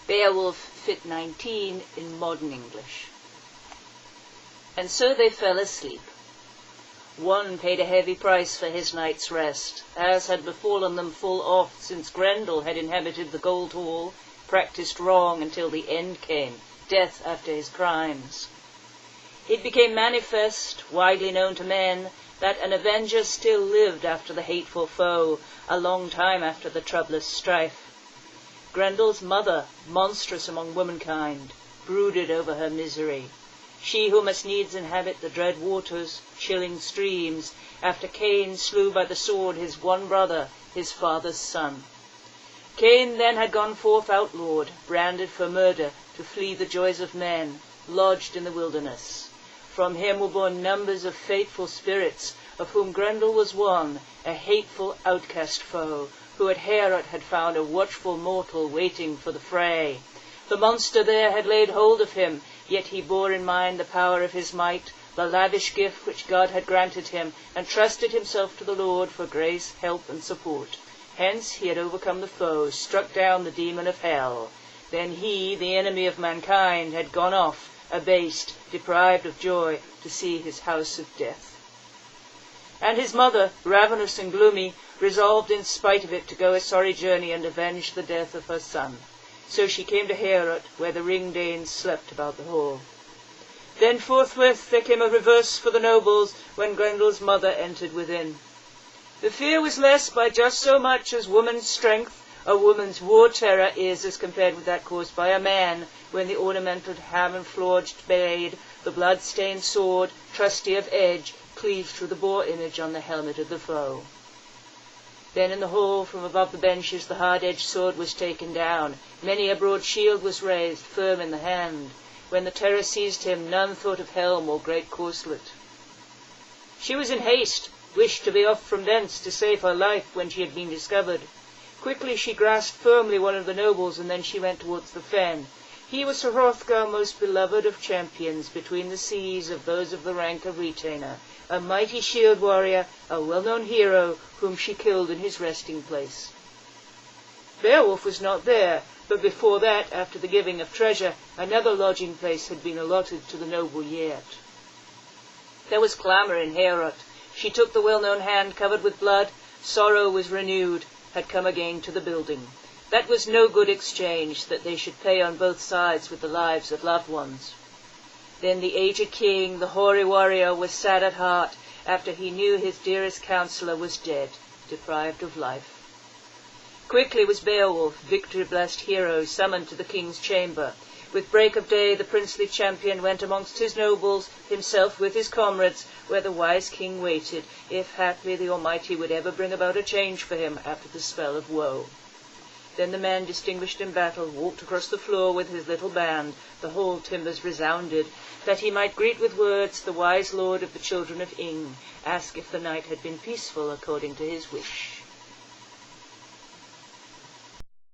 Beowulf, fitt 19 in modern English. And so they fell asleep. One paid a heavy price for his night's rest, as had befallen them full oft since Grendel had inhabited the Gold Hall, practised wrong until the end came, death after his crimes. It became manifest, widely known to men, that an avenger still lived after the hateful foe, a long time after the troublous strife. Grendel's mother, monstrous among womankind, brooded over her misery, she who must needs inhabit the dread waters, chilling streams, after Cain slew by the sword his one brother, his father's son. Cain then had gone forth outlawed, branded for murder, to flee the joys of men, lodged in the wilderness. From him were born numbers of fateful spirits, of whom Grendel was one, a hateful outcast foe, who at Heorot had found a watchful mortal waiting for the fray. The monster there had laid hold of him, yet he bore in mind the power of his might, the lavish gift which God had granted him, and trusted himself to the Lord for grace, help, and support. Hence he had overcome the foe, struck down the demon of hell. Then he, the enemy of mankind, had gone off, abased, deprived of joy, to see his house of death. And his mother, ravenous and gloomy, resolved in spite of it to go a sorry journey and avenge the death of her son. So she came to Heorot, where the ring-danes slept about the hall. Then forthwith there came a reverse for the nobles, when Grendel's mother entered within. The fear was less by just so much as woman's strength, a woman's war-terror is as compared with that caused by a man, when the ornamented hammer-forged blade, the blood-stained sword, trusty of edge, cleaves through the boar image on the helmet of the foe. Then in the hall, from above the benches, the hard-edged sword was taken down. Many a broad shield was raised, firm in the hand. When the terror seized him, none thought of helm or great corslet. She was in haste, wished to be off from thence to save her life when she had been discovered. Quickly she grasped firmly one of the nobles, and then she went towards the fen. He was Sir Hrothgar, most beloved of champions, between the seas of those of the rank of retainer, a mighty shield warrior, a well-known hero, whom she killed in his resting place. Beowulf was not there, but before that, after the giving of treasure, another lodging place had been allotted to the noble Gerd. There was clamour in Heorot. She took the well-known hand covered with blood. Sorrow was renewed, had come again to the building. That was no good exchange, that they should pay on both sides with the lives of loved ones. Then the aged king, the hoary warrior, was sad at heart, after he knew his dearest counsellor was dead, deprived of life. Quickly was Beowulf, victory-blessed hero, summoned to the king's chamber. With break of day the princely champion went amongst his nobles, himself with his comrades, where the wise king waited, if haply the Almighty would ever bring about a change for him after the spell of woe. Then the man distinguished in battle walked across the floor with his little band. The whole timbers resounded, that he might greet with words the wise lord of the children of Ing, ask if the night had been peaceful according to his wish.